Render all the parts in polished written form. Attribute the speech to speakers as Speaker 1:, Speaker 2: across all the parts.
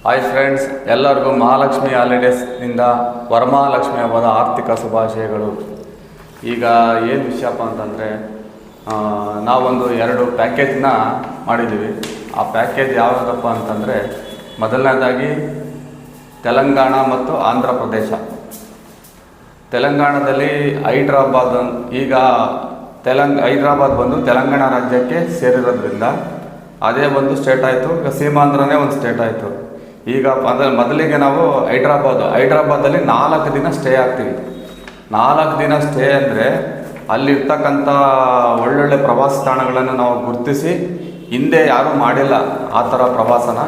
Speaker 1: Hi friends, ಎಲ್ಲರಿಗೂ ಮಹಾಲಕ್ಷ್ಮಿ ಹಾಲಿಡೇಸ್ನಿಂದ ವರಮಹಾಲಕ್ಷ್ಮಿ ಹಬ್ಬದ ಆರ್ಥಿಕ ಶುಭಾಶಯಗಳು. ಈಗ ಏನು ವಿಷಯಪ್ಪ ಅಂತಂದರೆ, ನಾವೊಂದು 2 ಪ್ಯಾಕೇಜ್ನ ಮಾಡಿದ್ದೀವಿ. ಆ ಪ್ಯಾಕೇಜ್ ಯಾವುದಪ್ಪ ಅಂತಂದರೆ, ಮೊದಲನೇದಾಗಿ ತೆಲಂಗಾಣ ಮತ್ತು ಆಂಧ್ರ ಪ್ರದೇಶ. ತೆಲಂಗಾಣದಲ್ಲಿ ಹೈದ್ರಾಬಾದ್, ಈಗ ಹೈದ್ರಾಬಾದ್ ಬಂದು ತೆಲಂಗಾಣ ರಾಜ್ಯಕ್ಕೆ ಸೇರಿರೋದ್ರಿಂದ ಅದೇ ಒಂದು ಸ್ಟೇಟ್ ಆಯಿತು. ಈಗ ಸೀಮಾಂಧ್ರನೇ ಒಂದು ಸ್ಟೇಟ್ ಆಯಿತು. ಈಗ ಮೊದಲಿಗೆ ನಾವು ಹೈದ್ರಾಬಾದಲ್ಲಿ 4 ದಿನ ಸ್ಟೇ ಆಗ್ತೀವಿ. 4 ದಿನ ಸ್ಟೇ ಅಂದರೆ ಅಲ್ಲಿರ್ತಕ್ಕಂಥ ಒಳ್ಳೊಳ್ಳೆ ಪ್ರವಾಸ ತಾಣಗಳನ್ನು ನಾವು ಗುರುತಿಸಿ, ಹಿಂದೆ ಯಾರೂ ಮಾಡಿಲ್ಲ ಆ ಥರ ಪ್ರವಾಸನ.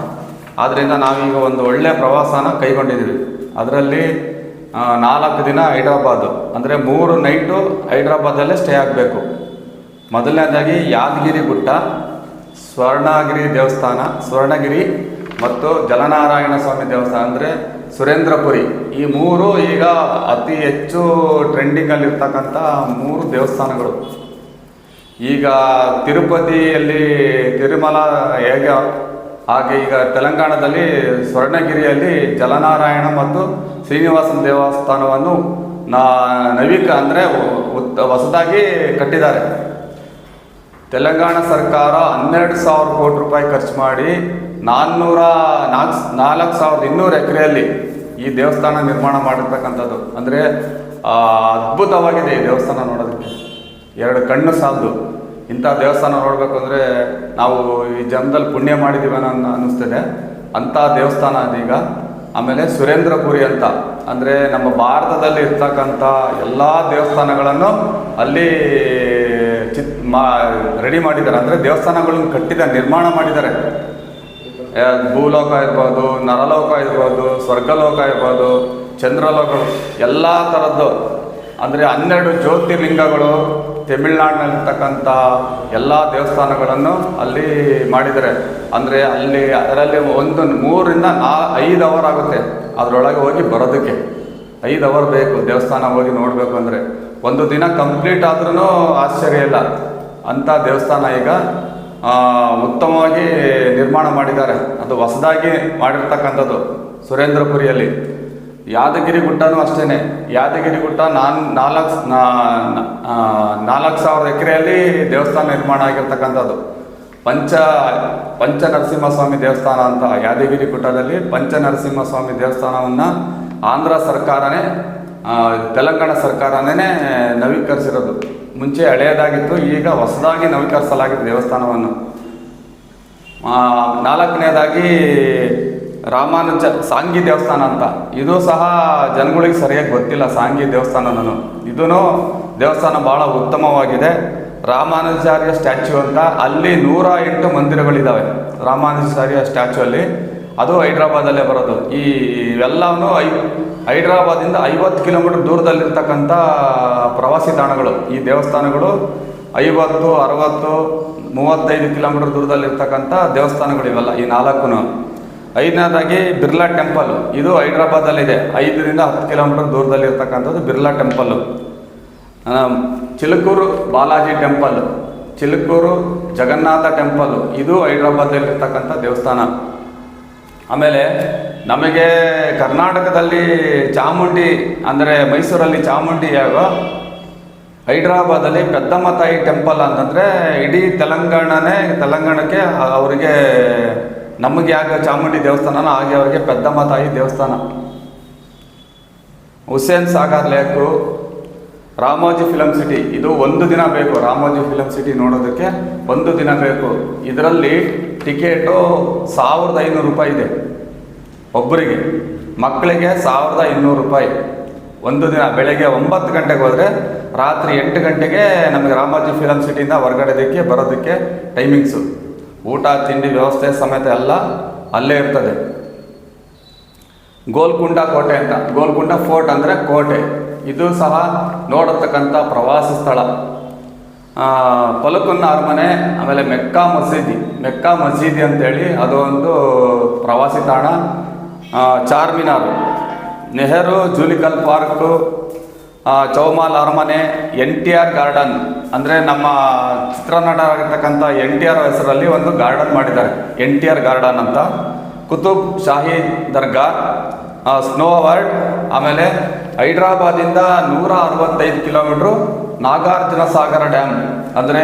Speaker 1: ಆದ್ದರಿಂದ ನಾವೀಗ ಒಂದು ಒಳ್ಳೆಯ ಪ್ರವಾಸನ ಕೈಗೊಂಡಿದ್ದೀವಿ. ಅದರಲ್ಲಿ 4 ದಿನ ಹೈದ್ರಾಬಾದು ಅಂದರೆ 3 ನೈಟು ಹೈದ್ರಾಬಾದಲ್ಲೇ ಸ್ಟೇ ಆಗಬೇಕು. ಮೊದಲನೇದಾಗಿ ಯಾದಗಿರಿ ಗುಟ್ಟ, ಸ್ವರ್ಣಗಿರಿ ಮತ್ತು ಜಲನಾರಾಯಣ ಸ್ವಾಮಿ ದೇವಸ್ಥಾನ ಅಂದರೆ ಸುರೇಂದ್ರಪುರಿ. ಈ 3 ಈಗ ಅತಿ ಹೆಚ್ಚು ಟ್ರೆಂಡಿಂಗಲ್ಲಿರ್ತಕ್ಕಂಥ 3 ದೇವಸ್ಥಾನಗಳು. ಈಗ ತಿರುಪತಿಯಲ್ಲಿ ತಿರುಮಲ ಹೇಗೆ ಹಾಗೆ ಈಗ ತೆಲಂಗಾಣದಲ್ಲಿ ಸ್ವರ್ಣಗಿರಿಯಲ್ಲಿ ಜಲನಾರಾಯಣ ಮತ್ತು ಶ್ರೀನಿವಾಸನ ದೇವಸ್ಥಾನವನ್ನು ಅಂದರೆ ಹೊಸದಾಗಿ ಕಟ್ಟಿದ್ದಾರೆ. ತೆಲಂಗಾಣ ಸರ್ಕಾರ 12,000 ಕೋಟಿ ರೂಪಾಯಿ ಖರ್ಚು ಮಾಡಿ 4,200 ಎಕರೆಯಲ್ಲಿ ಈ ದೇವಸ್ಥಾನ ನಿರ್ಮಾಣ ಮಾಡಿರ್ತಕ್ಕಂಥದ್ದು. ಅಂದರೆ ಅದ್ಭುತವಾಗಿದೆ ಈ ದೇವಸ್ಥಾನ ನೋಡೋದಕ್ಕೆ. 2 ಕಣ್ಣು ಸಾಲದು. ಇಂಥ ದೇವಸ್ಥಾನ ನೋಡಬೇಕು ಅಂದರೆ ನಾವು ಈ ಜನ್ಮದಲ್ಲಿ ಪುಣ್ಯ ಮಾಡಿದ್ದೀವಿ ಅನ್ನಿಸ್ತದೆ. ಅಂಥ ದೇವಸ್ಥಾನ ಅದೀಗ. ಆಮೇಲೆ ಸುರೇಂದ್ರಪುರಿ ಅಂತ ಅಂದರೆ ನಮ್ಮ ಭಾರತದಲ್ಲಿ ಇರ್ತಕ್ಕಂಥ ಎಲ್ಲ ದೇವಸ್ಥಾನಗಳನ್ನು ಅಲ್ಲಿ ರೆಡಿ ಮಾಡಿದ್ದಾರೆ. ಅಂದರೆ ದೇವಸ್ಥಾನಗಳನ್ನು ನಿರ್ಮಾಣ ಮಾಡಿದ್ದಾರೆ. ಭೂಲೋಕ ಇರ್ಬೋದು, ನರಲೋಕ ಇರ್ಬೋದು, ಸ್ವರ್ಗಲೋಕ ಇರ್ಬೋದು, ಚಂದ್ರಲೋಕಗಳು, ಎಲ್ಲ ಥರದ್ದು. ಅಂದರೆ 12 ಜ್ಯೋತಿರ್ಲಿಂಗಗಳು ತಮಿಳ್ನಾಡಿನಲ್ಲಿರ್ತಕ್ಕಂಥ ಎಲ್ಲ ದೇವಸ್ಥಾನಗಳನ್ನು ಅಲ್ಲಿ ಮಾಡಿದ್ದಾರೆ. ಅಂದರೆ ಅದರಲ್ಲಿ 3 ರಿಂದ 5 ಅವರ್ ಆಗುತ್ತೆ ಅದರೊಳಗೆ ಹೋಗಿ ಬರೋದಕ್ಕೆ. 5 ಅವರ್ ಬೇಕು ದೇವಸ್ಥಾನ ಹೋಗಿ ನೋಡಬೇಕು ಅಂದರೆ. 1 ದಿನ ಕಂಪ್ಲೀಟ್ ಆದ್ರೂ ಆಶ್ಚರ್ಯ ಇಲ್ಲ. ಅಂಥ ದೇವಸ್ಥಾನ ಈಗ ಉತ್ತಮವಾಗಿ ನಿರ್ಮಾಣ ಮಾಡಿದ್ದಾರೆ. ಅದು ಹೊಸದಾಗಿ ಮಾಡಿರ್ತಕ್ಕಂಥದ್ದು ಸುರೇಂದ್ರಪುರಿಯಲ್ಲಿ. ಯಾದಗಿರಿ ಗುಟ್ಟನೂ ಅಷ್ಟೇ. ಯಾದಗಿರಿ ಗುಟ್ಟ 4,000 ಎಕರೆಯಲ್ಲಿ ದೇವಸ್ಥಾನ ನಿರ್ಮಾಣ ಆಗಿರ್ತಕ್ಕಂಥದ್ದು. ಪಂಚನರಸಿಂಹಸ್ವಾಮಿ ದೇವಸ್ಥಾನ ಅಂತ ಯಾದಗಿರಿ ಗುಟ್ಟದಲ್ಲಿ ಪಂಚನರಸಿಂಹಸ್ವಾಮಿ ದೇವಸ್ಥಾನವನ್ನು ಆಂಧ್ರ ಸರ್ಕಾರನೇ ತೆಲಂಗಾಣ ಸರ್ಕಾರನೇ ನವೀಕರಿಸಿರೋದು. ಮುಂಚೆ ಹಳೆಯದಾಗಿತ್ತು, ಈಗ ಹೊಸದಾಗಿ ನವೀಕರಿಸಲಾಗಿದೆ ದೇವಸ್ಥಾನವನ್ನು. 4ನೇದಾಗಿ ರಾಮಾನುಜ ಸಾಂಗಿ ದೇವಸ್ಥಾನ ಅಂತ. ಇದು ಸಹ ಜನಗಳಿಗೆ ಸರಿಯಾಗಿ ಗೊತ್ತಿಲ್ಲ. ಸಾಂಗಿ ದೇವಸ್ಥಾನನೂ ಇದೂ ದೇವಸ್ಥಾನ ಭಾಳ ಉತ್ತಮವಾಗಿದೆ. ರಾಮಾನುಜಾರ್ಯ ಸ್ಟ್ಯಾಚ್ಯೂ ಅಂತ ಅಲ್ಲಿ 108 ಮಂದಿರಗಳಿದ್ದಾವೆ. ರಾಮಾನುಜಾರ್ಯ ಸ್ಟ್ಯಾಚ್ಯೂ ಅಲ್ಲಿ ಅದು ಹೈದ್ರಾಬಾದಲ್ಲೇ ಬರೋದು. ಇವೆಲ್ಲವೂ ಹೈದ್ರಾಬಾದಿಂದ 50 ಕಿಲೋಮೀಟರ್ ದೂರದಲ್ಲಿರ್ತಕ್ಕಂಥ ಪ್ರವಾಸಿ ತಾಣಗಳು. ಈ ದೇವಸ್ಥಾನಗಳು 50, 60, 35 ಕಿಲೋಮೀಟರ್ ದೂರದಲ್ಲಿರ್ತಕ್ಕಂಥ ದೇವಸ್ಥಾನಗಳು ಇವೆಲ್ಲ. ಈ 4. 5ನೇದಾಗಿ ಬಿರ್ಲಾ ಟೆಂಪಲ್. ಇದು ಹೈದ್ರಾಬಾದಲ್ಲಿದೆ. 5 ರಿಂದ 10 ಕಿಲೋಮೀಟರ್ ದೂರದಲ್ಲಿರ್ತಕ್ಕಂಥದ್ದು Birla temple. Chilkur Balaji temple, Chilkur Jagannath temple, ಇದು ಹೈದ್ರಾಬಾದಲ್ಲಿರ್ತಕ್ಕಂಥ ದೇವಸ್ಥಾನ. ಆಮೇಲೆ ನಮಗೆ ಕರ್ನಾಟಕದಲ್ಲಿ ಚಾಮುಂಡಿ ಅಂದರೆ ಮೈಸೂರಲ್ಲಿ ಚಾಮುಂಡಿ ಯಾಗೋ, ಹೈದ್ರಾಬಾದಲ್ಲಿ ಪೆದ್ದಮ್ಮ ತಾಯಿ ಟೆಂಪಲ್ ಅಂತಂದರೆ ಇಡೀ ತೆಲಂಗಾಣಕ್ಕೆ ಅವರಿಗೆ, ನಮಗೆ ಆಗ ಚಾಮುಂಡಿ ದೇವಸ್ಥಾನ ಹಾಗೆ ಅವರಿಗೆ ಪೆದ್ದಮ್ಮ ತಾಯಿ ದೇವಸ್ಥಾನ. Hussain Sagar lake, Ramoji film city, ಇದು 1 ದಿನ ಬೇಕು. ರಾಮೋಜಿ ಫಿಲಮ್ ಸಿಟಿ ನೋಡೋದಕ್ಕೆ 1 ದಿನ ಬೇಕು. ಇದರಲ್ಲಿ ಟಿಕೆಟು 1,500 ರೂಪಾಯಿ ಇದೆ ಒಬ್ಬರಿಗೆ. ಮಕ್ಕಳಿಗೆ 1,200 ರೂಪಾಯಿ. 1 ದಿನ ಬೆಳಗ್ಗೆ 9 ಗಂಟೆಗೆ ಹೋದರೆ ರಾತ್ರಿ 8 ಗಂಟೆಗೆ ನಮಗೆ ರಾಮೋಜಿ ಫಿಲಮ್ ಸಿಟಿಯಿಂದ ಹೊರಗಡೆದಕ್ಕೆ ಬರೋದಕ್ಕೆ ಟೈಮಿಂಗ್ಸು. ಊಟ ತಿಂಡಿ ವ್ಯವಸ್ಥೆ ಸಮೇತ ಎಲ್ಲ ಅಲ್ಲೇ ಇರ್ತದೆ. ಗೋಲ್ಕುಂಡ ಕೋಟೆ ಅಂತ, ಗೋಲ್ಕುಂಡ ಫೋರ್ಟ್ ಅಂದರೆ ಕೋಟೆ, ಇದು ಸಹ ನೋಡತಕ್ಕಂಥ ಪ್ರವಾಸಿ ಸ್ಥಳ. ಪಲಕುನ್ನ ಅರಮನೆ, ಆಮೇಲೆ ಮೆಕ್ಕಾ ಮಸೀದಿ ಅಂತೇಳಿ ಅದು ಒಂದು ಪ್ರವಾಸಿ ತಾಣ. ಚಾರ್ಮಿನಾರ್, ನೆಹರು ಜೂಲಿಕಲ್ ಪಾರ್ಕು, ಚೌಮಾಲ್ ಅರಮನೆ, NTR ಗಾರ್ಡನ್ ಅಂದರೆ ನಮ್ಮ ಚಿತ್ರನಟ ಆಗಿರ್ತಕ್ಕಂಥ NTR ಹೆಸರಲ್ಲಿ ಒಂದು ಗಾರ್ಡನ್ ಮಾಡಿದ್ದಾರೆ, NTR ಗಾರ್ಡನ್ ಅಂತ. ಕುತುಬ್ ಶಾಹಿ ದರ್ಗಾ, ಸ್ನೋ ವರ್ಲ್ಡ್, ಆಮೇಲೆ ಹೈದ್ರಾಬಾದಿಂದ 165 ಕಿಲೋಮೀಟ್ರು ನಾಗಾರ್ಜುನ ಸಾಗರ ಡ್ಯಾಮ್. ಅಂದರೆ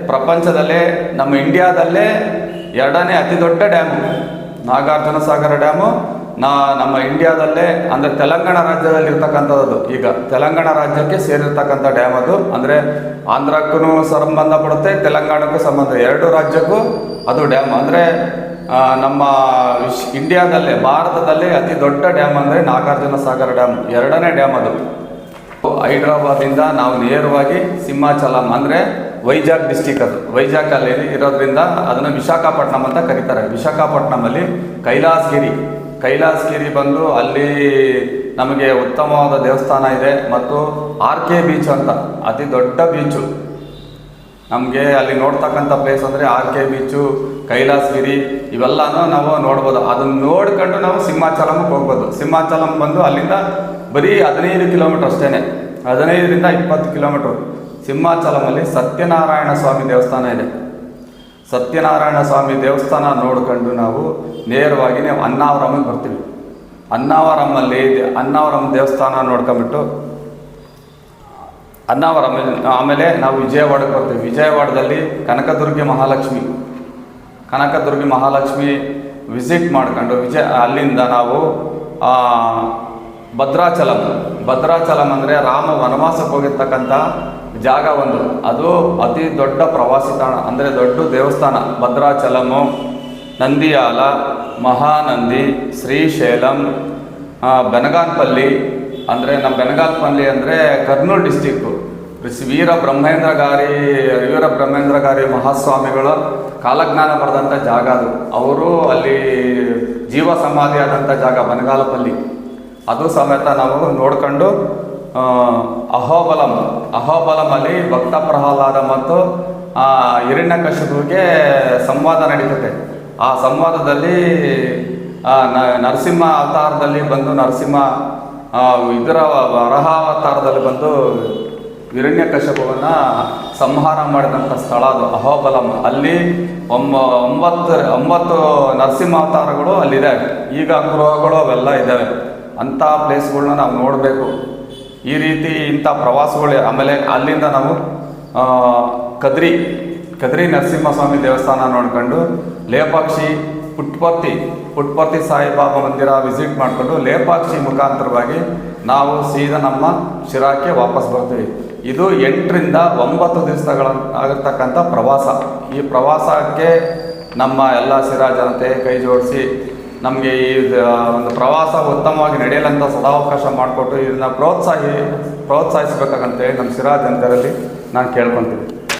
Speaker 1: ಪ್ರಪಂಚದಲ್ಲೇ ನಮ್ಮ ಇಂಡಿಯಾದಲ್ಲೇ 2ನೇ ಅತಿ ದೊಡ್ಡ ಡ್ಯಾಮು ನಾಗಾರ್ಜುನ ಸಾಗರ ಡ್ಯಾಮು. ನಮ್ಮ ಇಂಡಿಯಾದಲ್ಲೇ ಅಂದರೆ ತೆಲಂಗಾಣ ರಾಜ್ಯದಲ್ಲಿ ಇರ್ತಕ್ಕಂಥದ್ದು. ಈಗ ತೆಲಂಗಾಣ ರಾಜ್ಯಕ್ಕೆ ಸೇರಿರ್ತಕ್ಕಂಥ ಡ್ಯಾಮ್ ಅದು. ಅಂದರೆ ಆಂಧ್ರಕ್ಕೂ ಸಂಬಂಧಪಡುತ್ತೆ, ತೆಲಂಗಾಣಕ್ಕೂ ಸಂಬಂಧ, 2 ರಾಜ್ಯಕ್ಕೂ ಅದು ಡ್ಯಾಮ್. ಅಂದರೆ ನಮ್ಮ ಇಂಡಿಯಾದಲ್ಲೇ ಭಾರತದಲ್ಲೇ ಅತಿ ದೊಡ್ಡ ಡ್ಯಾಮ್ ಅಂದರೆ ನಾಗಾರ್ಜುನ ಸಾಗರ ಡ್ಯಾಮ್, 2ನೇ ಡ್ಯಾಮ್ ಅದು. ಹೈದ್ರಾಬಾದಿಂದ ನಾವು ನೇರವಾಗಿ ಸಿಂಹಾಚಲಂ ಅಂದರೆ ವೈಜಾಗ್ ಡಿಸ್ಟಿಕ್, ಅದು ವೈಜಾಗಲ್ಲಿ ಇರೋದ್ರಿಂದ ಅದನ್ನು ವಿಶಾಖಪಟ್ಟಣಂ ಅಂತ ಕರೀತಾರೆ. ವಿಶಾಖಪಟ್ಟಣಮಲ್ಲಿ ಕೈಲಾಸಗಿರಿ ಬಂದು ಅಲ್ಲಿ ನಮಗೆ ಉತ್ತಮವಾದ ದೇವಸ್ಥಾನ ಇದೆ. ಮತ್ತು RK ಬೀಚ್ ಅಂತ ಅತಿ ದೊಡ್ಡ ಬೀಚು ನಮಗೆ ಅಲ್ಲಿ ನೋಡ್ತಕ್ಕಂಥ ಪ್ಲೇಸ್ ಅಂದರೆ RK ಬೀಚು, ಕೈಲಾಸಗಿರಿ ಇವೆಲ್ಲನೂ ನಾವು ನೋಡ್ಬೋದು. ಅದನ್ನು ನೋಡ್ಕೊಂಡು ನಾವು ಸಿಂಹಾಚಲಂಗೆ ಹೋಗ್ಬೋದು. ಸಿಂಹಾಚಲಂ ಬಂದು ಅಲ್ಲಿಂದ ಬರೀ 15 ಕಿಲೋಮೀಟ್ರ್ ಅಷ್ಟೇ, 15ರಿಂದ 20 ಕಿಲೋಮೀಟ್ರು. ಸಿಂಹಾಚಲಮಲ್ಲಿ ಸತ್ಯನಾರಾಯಣ ಸ್ವಾಮಿ ದೇವಸ್ಥಾನ ಇದೆ. ಸತ್ಯನಾರಾಯಣ ಸ್ವಾಮಿ ದೇವಸ್ಥಾನ ನೋಡ್ಕೊಂಡು ನಾವು ನೇರವಾಗಿ ನಾವು ಅನ್ನಾವರಮ್ಗೆ ಬರ್ತೀವಿ. ಅನ್ನಾವರಂ ದೇವಸ್ಥಾನ ನೋಡ್ಕೊಂಬಿಟ್ಟು ಆಮೇಲೆ ನಾವು ವಿಜಯವಾಡಕ್ಕೆ ಬರ್ತೀವಿ. ವಿಜಯವಾಡದಲ್ಲಿ ಕನಕದುರ್ಗಿ ಮಹಾಲಕ್ಷ್ಮಿ ವಿಸಿಟ್ ಮಾಡ್ಕೊಂಡು ಅಲ್ಲಿಂದ ನಾವು ಭದ್ರಾಚಲಂ ಅಂದರೆ ರಾಮ ವನವಾಸಕ್ಕೆ ಹೋಗಿರ್ತಕ್ಕಂಥ ಜಾಗ ಒಂದು. ಅದು ಅತಿ ದೊಡ್ಡ ಪ್ರವಾಸಿ ತಾಣ, ಅಂದರೆ ದೊಡ್ಡ ದೇವಸ್ಥಾನ. ಭದ್ರಾಚಲಮು, ನಂದಿಯಾಲ, ಮಹಾನಂದಿ, ಶ್ರೀಶೈಲಂ, ಬೆನಗಾನಪಲ್ಲಿ. ಅಂದರೆ ನಮ್ಮ ಬೆನಗಾನಪಲ್ಲಿ ಅಂದರೆ ಕರ್ನೂಲು ಡಿಸ್ಟಿಕ್ಕು. ವೀರ ಬ್ರಹ್ಮೇಂದ್ರಗಾರಿ ಮಹಾಸ್ವಾಮಿಗಳ ಕಾಲಜ್ಞಾನ ಬರೆದಂಥ ಜಾಗ ಅದು. ಅವರು ಅಲ್ಲಿ ಜೀವ ಸಮಾಧಿ ಆದಂಥ ಜಾಗ ಬೆನಗಾನಪಲ್ಲಿ. ಅದು ಸಮೇತ ನಾವು ನೋಡ್ಕೊಂಡು ಅಹೋಬಲಮಲ್ಲಿ ಭಕ್ತ ಪ್ರಹ್ಲಾದ ಮತ್ತು ಹಿರಣ್ಯಕಶಿಪುವಿಗೆ ಸಂವಾದ ನಡೀತದೆ. ಆ ಸಂವಾದದಲ್ಲಿ ನರಸಿಂಹ ಅವತಾರದಲ್ಲಿ ಬಂದು ಇದರ ವರಹಾವತಾರದಲ್ಲಿ ಬಂದು ಹಿರಣ್ಯಕಶಿಪುವನ್ನು ಸಂಹಾರ ಮಾಡಿದಂಥ ಸ್ಥಳ ಅದು ಅಹೋಬಲಂ. ಅಲ್ಲಿ 9 ನರಸಿಂಹಾವತಾರಗಳು ಅಲ್ಲಿದೆ. ಈಗ ಗೃಹಗಳು ಅವೆಲ್ಲ ಇದ್ದಾವೆ. ಅಂಥ ಪ್ಲೇಸ್ಗಳನ್ನ ನಾವು ನೋಡಬೇಕು. ಈ ರೀತಿ ಇಂಥ ಪ್ರವಾಸಗಳು. ಆಮೇಲೆ ಅಲ್ಲಿಂದ ನಾವು ಕದ್ರಿ ನರಸಿಂಹಸ್ವಾಮಿ ದೇವಸ್ಥಾನ ನೋಡ್ಕೊಂಡು ಲೇಪಾಕ್ಷಿ, ಪುಟ್ಪರ್ತಿ ಸಾಯಿಬಾಬಾ ಮಂದಿರ ವಿಸಿಟ್ ಮಾಡಿಕೊಂಡು ಲೇಪಾಕ್ಷಿ ಮುಖಾಂತರವಾಗಿ ನಾವು ಸೀದಾ ನಮ್ಮ ಶಿರಾಕ್ಕೆ ವಾಪಸ್ ಬರ್ತೀವಿ. ಇದು 8ರಿಂದ 9 ದಿವಸಗಳ ಆಗಿರ್ತಕ್ಕಂಥ ಪ್ರವಾಸ. ಈ ಪ್ರವಾಸಕ್ಕೆ ನಮ್ಮ ಎಲ್ಲ ಶಿರಾ ಜನತೆ ಕೈ ಜೋಡಿಸಿ ನಮಗೆ ಈ ಒಂದು ಪ್ರವಾಸ ಉತ್ತಮವಾಗಿ ನಡೆಯಲಂತ ಸದಾವಕಾಶ ಮಾಡಿಕೊಟ್ಟು ಇದನ್ನು ಪ್ರೋತ್ಸಾಹಿಸಬೇಕಾಗಂತೇಳಿ ನಮ್ಮ ಶಿರಾ ಜನತೆಯಲ್ಲಿ ನಾನು ಕೇಳ್ಕೊತೀನಿ.